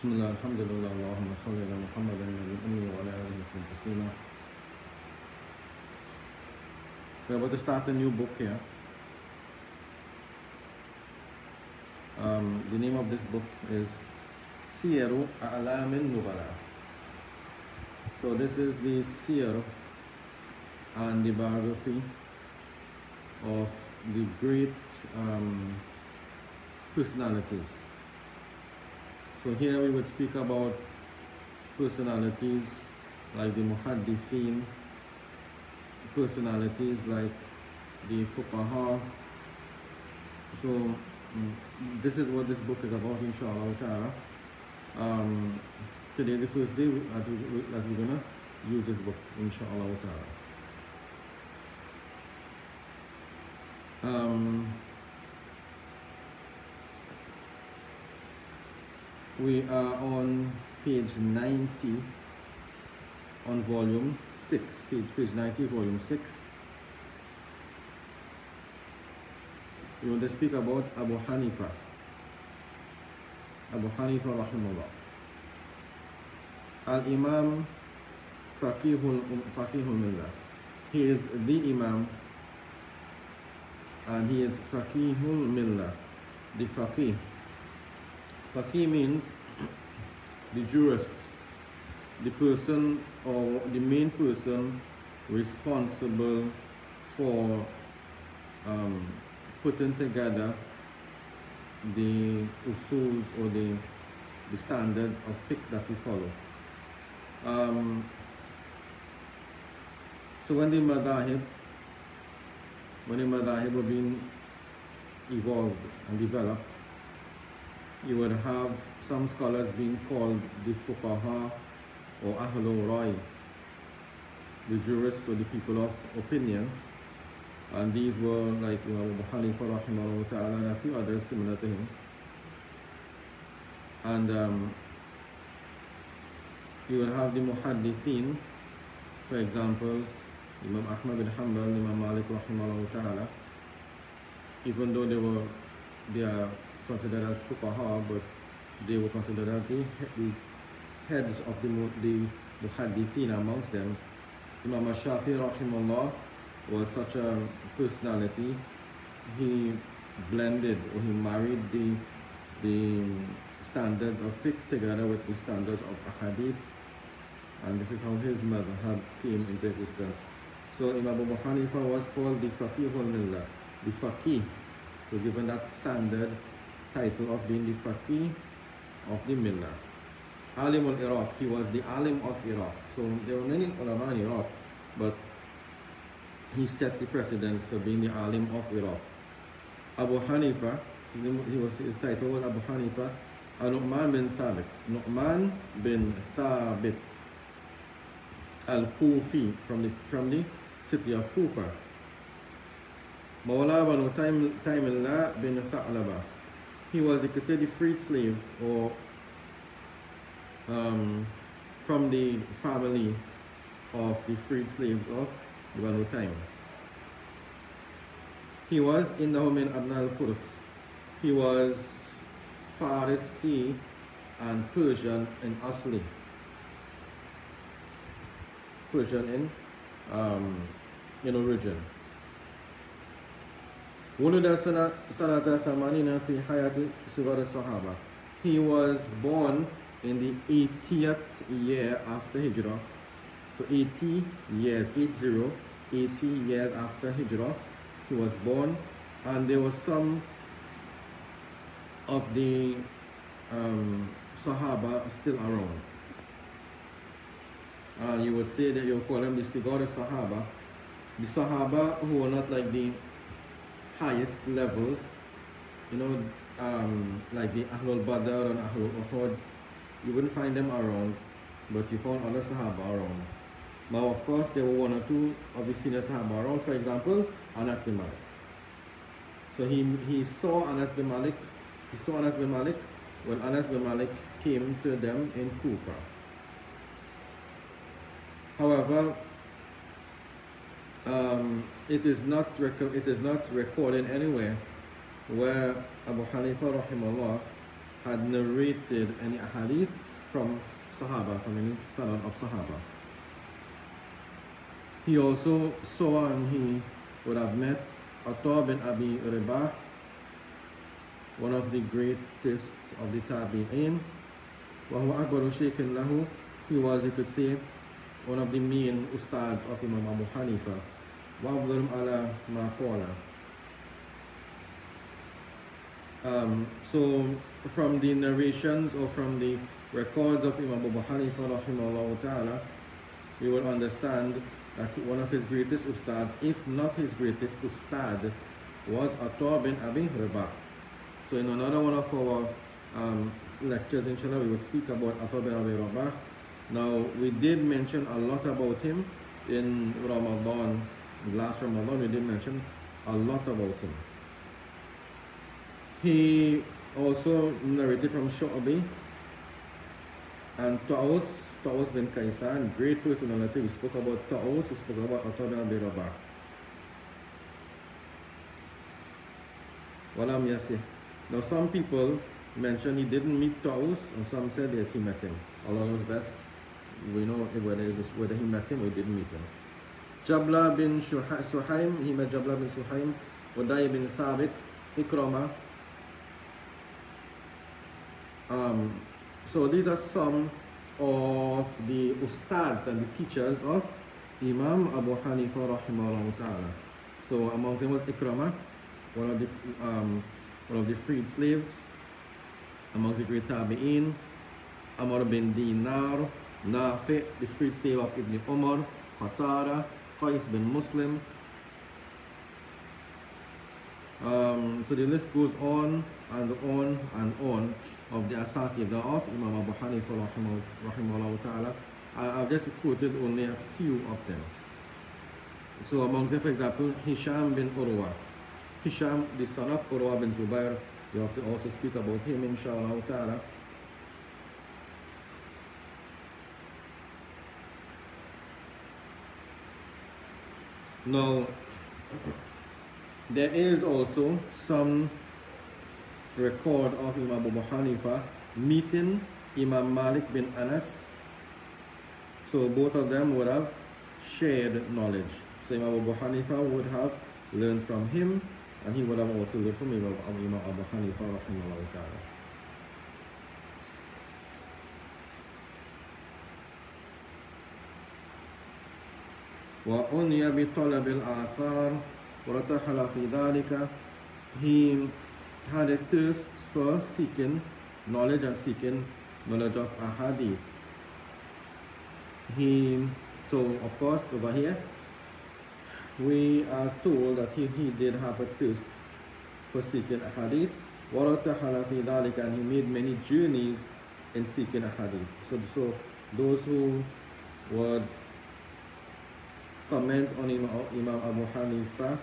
بسم الله الحمد لله اللهم صل على محمد النبي الأمي وعلى آله وسلم تسليما. We're about to start a new book here. The name of this book is Siyar A'lam Al-Nubala. So this is the Siyar and the biography of the great personalities. So here we would speak about personalities like the Muhaddithin, personalities like the Fuqaha. So this is what this book is about, inshallah ta'ala. Today is the first day that we're going to use this book, inshallah ta'ala. We are on page 90 on volume 6, page 90, volume 6. We want to speak about Abu Hanifa. Abu Hanifa rahimahullah. Al-Imam Faqihul Millah. He is the Imam and he is Faqihul Millah, the Faqih. Faqih means the jurist, the person or the main person responsible for putting together the usuls or the standards of fiqh that we follow. So when the madahib were being evolved and developed, you would have some scholars being called the fuqaha or ahlul rai, the jurists or the people of opinion, and these were like Abu Hanifa rahimahullah ta'ala and a few others similar to him. And you would have the muhaddithin, for example Imam Ahmad bin Hanbal, Imam Malik rahimahullah ta'ala. Even though they are considered as fuqaha, but they were considered as the heads of the muhaddithin amongst them. Imam Shafi rahimahullah was such a personality. He blended or he married the standards of fiqh together with the standards of ahadith, and this is how his madhab came into existence. So Imam Abu Hanifa was called the Faqihul Millah, the Faqih, was given that standard title of being the Faqih of the Millah. Alim al-Iraq, he was the Alim of Iraq. So there were many ulama in Iraq, but he set the precedence for being the Alim of Iraq. Abu Hanifa, his title was Abu Hanifa Nu'man bin Thabit. Nu'man bin Thabit al-Kufi, from the city of Kufa. Mawla banu Taymillah bin Tha'laba. He was, you could say, the freed slave, or from the family of the freed slaves of Banu Taym. He was innahu min abna al-Furs. He was Farisi and Persian in Asli. Persian in origin. ولد سنة 80 في حياة صغار الصحابة. He was born in the 80th year after Hijrah. So 80 years after Hijrah, he was born, and there was some of the Sahaba still around. You would say that you would call them the Sigar Sahaba, the Sahaba who were not like the highest levels, like the Ahlul Badr and Ahlul Uhud. You wouldn't find them around, but you found other Sahaba around. Now, of course, there were one or two of the senior Sahaba around. For example, Anas bin Malik. So he saw Anas bin Malik. He saw Anas bin Malik when Anas bin Malik came to them in Kufa. However, it is not recorded anywhere where Abu Hanifa rahimahullah had narrated any hadith from Sahaba, from any son of Sahaba. He also saw and he would have met Atta bin Abi Rabah, one of the greatest of the Tabi'in. وهو أكبر شيخ له. He was, you could say, one of the main ustads of Imam Abu Hanifa. وأفضلهم على ما قال. So from the narrations or from the records of Imam Abu Hanifa rahimahullah ta'ala, we will understand that one of his greatest ustads, if not his greatest ustad, was Atta bin Abi Rabah. So in another one of our lectures, inshallah, we will speak about Atta bin Abi Rabah. Now, we did mention a lot about him in Ramadan. Last Ramadan, we did mention a lot about him. He also narrated from Shu'bi and Ta'us bin Kaysan, great personality. We spoke about Ta'us, we spoke about Atta bin Abi Rabah. Walam Yasih. Now some people mentioned he didn't meet Ta'us, and some said yes, he met him. Allah knows best. We know whether he met him or he didn't meet him. Jabla bin Suhaim, he met Jabla bin Suhaim, Uday bin Thabit, Ikrama. So these are some of the ustads and the teachers of Imam Abu Hanifa rahimahullah ta'ala. So among them was Ikrama, one of the freed slaves, among the great Tabi'in, Amr bin Dinar, Nafi, the freed slave of Ibn Umar, Qatada, Qais bin Muslim. So the list goes on and on and on of the Asatidha of Imam Abu Hanifa rahimahullah ta'ala. I've just quoted only a few of them. So among them, for example, Hisham bin Urwa. Hisham, the son of Urwa bin Zubair, we have to also speak about him, inshallah ta'ala. Now, there is also some record of Imam Abu Hanifa meeting Imam Malik bin Anas. So both of them would have shared knowledge. So Imam Abu Hanifa would have learned from him, and he would have also learned from Imam Abu Hanifa rahimahullah ta'ala. وَأُنْيَ بِطَلَبِ الْآثَارِ وَرَتَحَلَ فِي ذَلِكَ. He had a thirst for seeking knowledge and seeking knowledge of ahadith. So of course over here we are told that he did have a thirst for seeking ahadith. وَرَتَحَلَ فِي ذَلِكَ, and he made many journeys in seeking ahadith. So those who would comment on Imam Abu Hanifa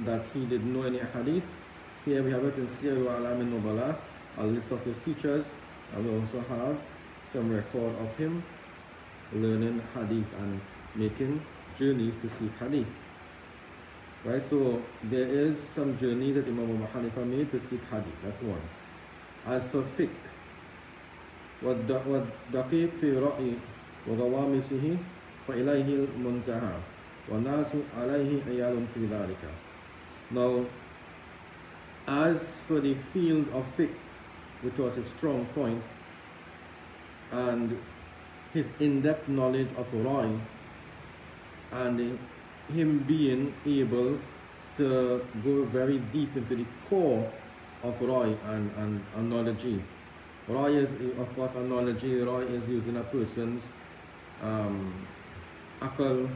that he didn't know any hadith, here we have it in Siyar A'lam Al-Nubala, a list of his teachers, and we also have some record of him learning hadith and making journeys to seek hadith. Right, so there is some journeys that Imam Abu Hanifa made to seek hadith. That's one. As for fiqh, وَالدَّقِيقِ فِي رَأْيِ وَغَوَامِسِهِ فَإِلَيْهِ الْمُنْتَهَى وَالنَّاسُ عَلَيْهِ عِيَالٌ فِي ذَلِكَ. Now, as for the field of fiqh, which was his strong point, and his in-depth knowledge of Rai, and him being able to go very deep into the core of Rai and analogy. Rai is, of course, analogy. Rai is using a person's akal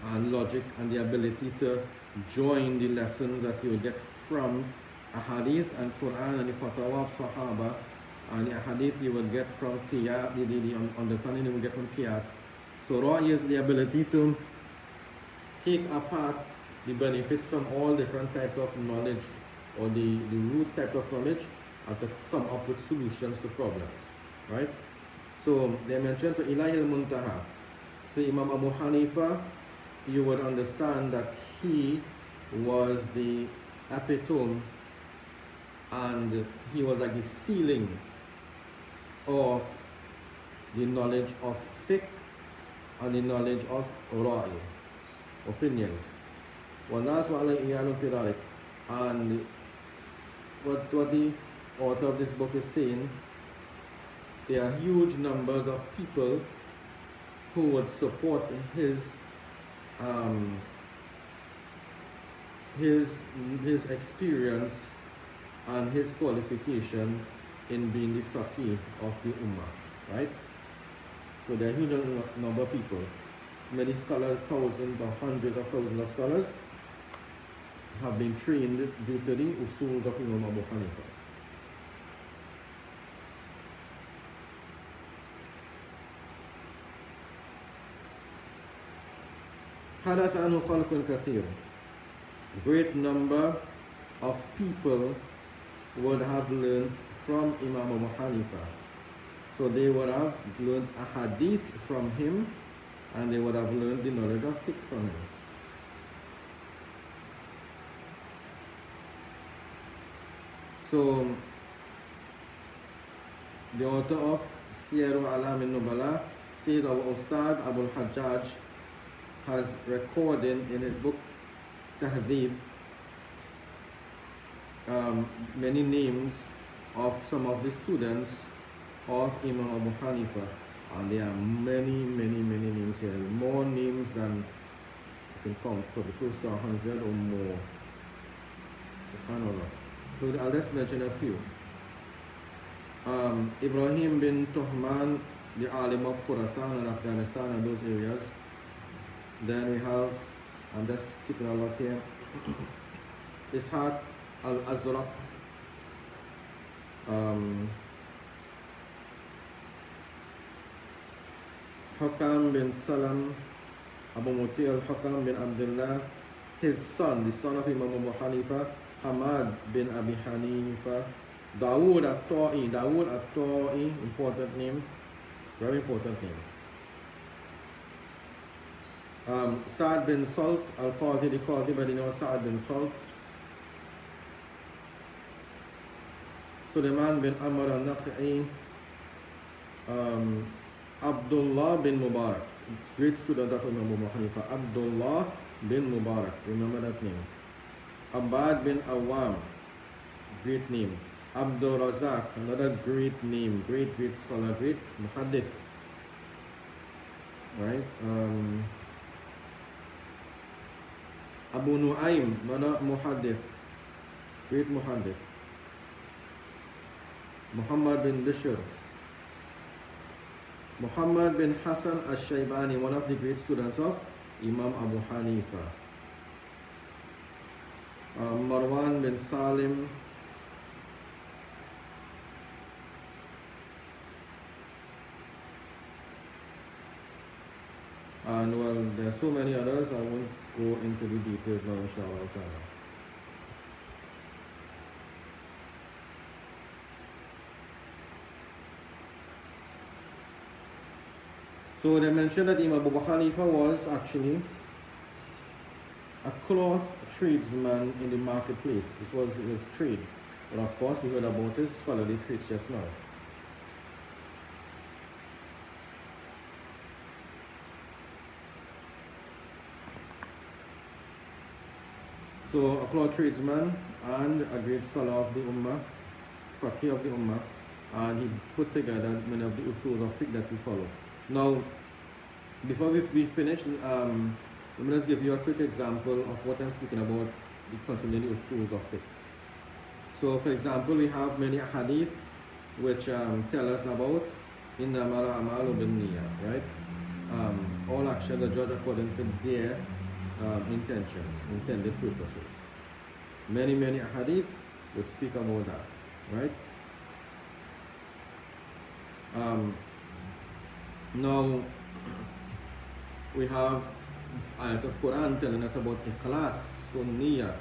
and logic and the ability to join the lessons that you will get from a hadith and Quran and the fatwa of Sahaba, and the hadith you will get from Qiyas, the understanding you will get from Qiyas. So Rai is the ability to take apart the benefits from all different types of knowledge, or the root type of knowledge, and to come up with solutions to problems, right? So they mentioned for Ilahi al-Muntaha. So Imam Abu Hanifa, you would understand that he was the epitome and he was like the ceiling of the knowledge of fiqh and the knowledge of ra'i, opinions. وَالنَّاسُ عَلَيْهِ إِيَانٌ فِي ذَلِكَ. And what the author of this book is saying, there are huge numbers of people who would support his experience and his qualification in being the faqih of the ummah, right? So there are a huge number of people. Many scholars, thousands or hundreds of thousands of scholars have been trained due to the usul of Imam Abu Hanifa. حدث عنه خلق كثير. Great number of people would have learned from Imam Abu Hanifa. So they would have learned a hadith from him, and they would have learned the knowledge of fiqh from him. So the author of Siyar A'lam Al-Nubala says our Ustad Abu Hajjaj has recorded in his book Tahdhib many names of some of the students of Imam Abu Hanifa, and there are many names here, more names than I can count, probably close to 100 or more. SubhanAllah. So I'll just mention a few. Ibrahim bin Tuhman, the alim of Khorasan and Afghanistan and those areas. Then we have, I'm just skipping a lot here, Ishaq al-Azraq, Hakam bin Salam, Abu Muti al-Hakam bin Abdullah, his son, the son of Imam Abu Hanifa, Hamad bin Abi Hanifa, Dawood al-Ta'i, important name, very important name. Sa'ad bin Salt, al-Qadi, the Qadi, but you know Sa'ad bin Salt. Sulaiman bin Amr al-Naqi'i, Abdullah bin Mubarak, great student of Imam Abu Hanifa, Abdullah bin Mubarak, remember that name. Abbad bin Awam, great name. Abdul Razak, another great name, great scholar, great muhaddith, right? Abu Nu'aym, another muhaddith, great muhaddith. Muhammad bin Bishr, Muhammad bin Hassan al-Shaybani, one of the great students of Imam Abu Hanifa. Marwan bin Salim, and well, there are so many others, I won't go into the details now, inshallah ta'ala. So they mentioned that Imam Abu Hanifa was actually a cloth tradesman in the marketplace. This was his trade. But of course, we heard about his scholarly traits just now. So a cloth tradesman and a great scholar of the Ummah, faqih of the Ummah, and he put together many of the usul of fiqh that we follow. Now, before we finish, let me just give you a quick example of what I'm speaking about concerning the usuls of fiqh. So, for example, we have many hadith which tell us about innamal a'malu binniyat, right? All actions are judged according to their intentions, intended purposes. Many hadith would speak about that, right? Now, we have ayat of Quran telling us about ikhlas, sunniyah,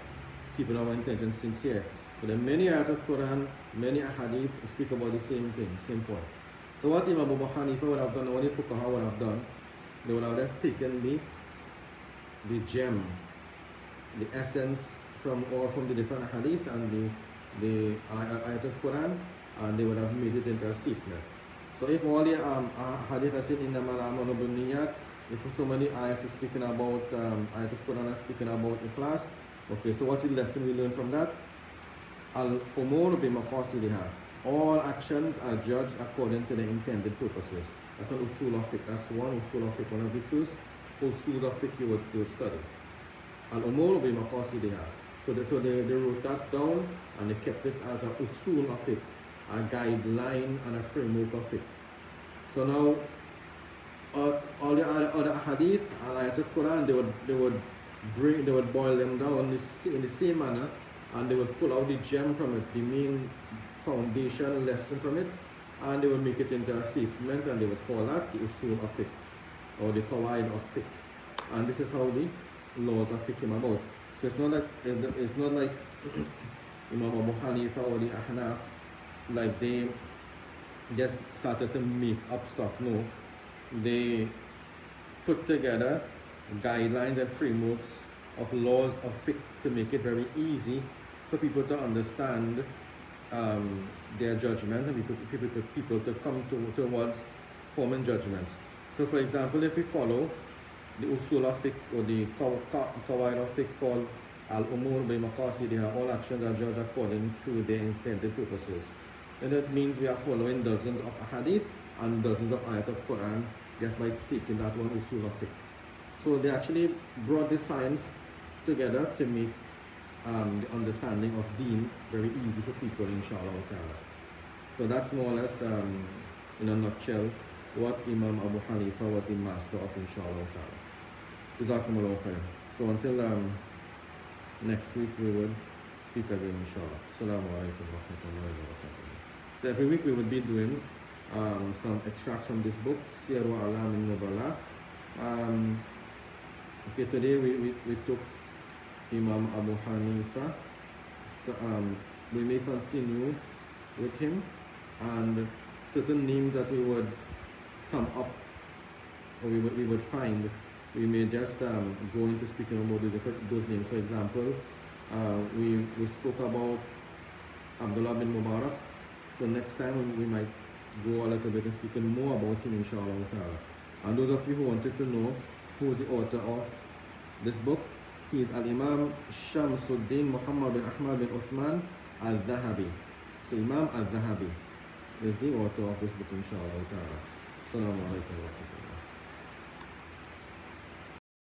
keeping our intentions sincere. So there are many ayat of Quran, many hadith speak about the same thing, same point. So what Imam Abu Hanifa would have done, or the fuqaha would have done, they would have just taken the gem, the essence from the different hadith and the the ayat of Quran, and they would have made it into a statement. So if all the hadith are said in the A'lam Al-Nubala, if so many ayats are speaking about ayat of Quran are speaking about ikhlas, okay, so what's the lesson we learn from that? Al-umur bi-maqasidiha. All actions are judged according to the intended purposes. That's an usul of fiqh. That's one usul of fiqh. One of the first usul of fiqh you would study. Al-umur bi-maqasidiha. So they wrote that down and they kept it as an usul of fiqh, a guideline and a framework of fiqh. So now all the other hadith and ayat of Quran, they would boil them down in the same manner, and they would pull out the gem from it, the main foundation lesson from it, and they would make it into a statement, and they would call that the usul of fiqh, or the qawaid of fiqh. And this is how the laws of fiqh came about. So it's not like Imam Abu Hanifa or the Ahnaf, like they just started to make up stuff. No, they put together guidelines and frameworks of laws of fiqh to make it very easy for people to understand their judgment, and people to come towards forming judgments. So for example, if we follow the usul of fiqh or the qawaid of fiqh called al-umur bi-maqasidiha, all actions are judged according to their intended purposes. And that means we are following dozens of hadith and dozens of ayat of Quran just by taking that one usul of fiqh. So they actually brought this science together to make the understanding of deen very easy for people, inshallah ta'ala. So that's more or less, in a nutshell, what Imam Abu Hanifa was the master of, inshallah ta'ala. Jazakumullahu khair. So until next week we will speak again, inshallah. Assalamu alaikum wa rahmatullahi wa barakatuh. So every week we will be doing some extracts from this book, Siyar A'lam Al-Nubala. Okay, today we took Imam Abu Hanifa. So we may continue with him, and certain names that we would come up, or we would find, we may just go into speaking about those names. For example, we spoke about Abdullah bin Mubarak. So next time we might go a little bit and speaking more about him, inshallah ta'ala. And those of you who wanted to know who is the author of this book, he is Al-Imam Shamsuddin Muhammad bin Ahmad bin Uthman Al-Dhahabi. So Imam Al-Dhahabi is the author of this book, inshallah ta'ala. Assalamu alaikum wa rahmatullahi.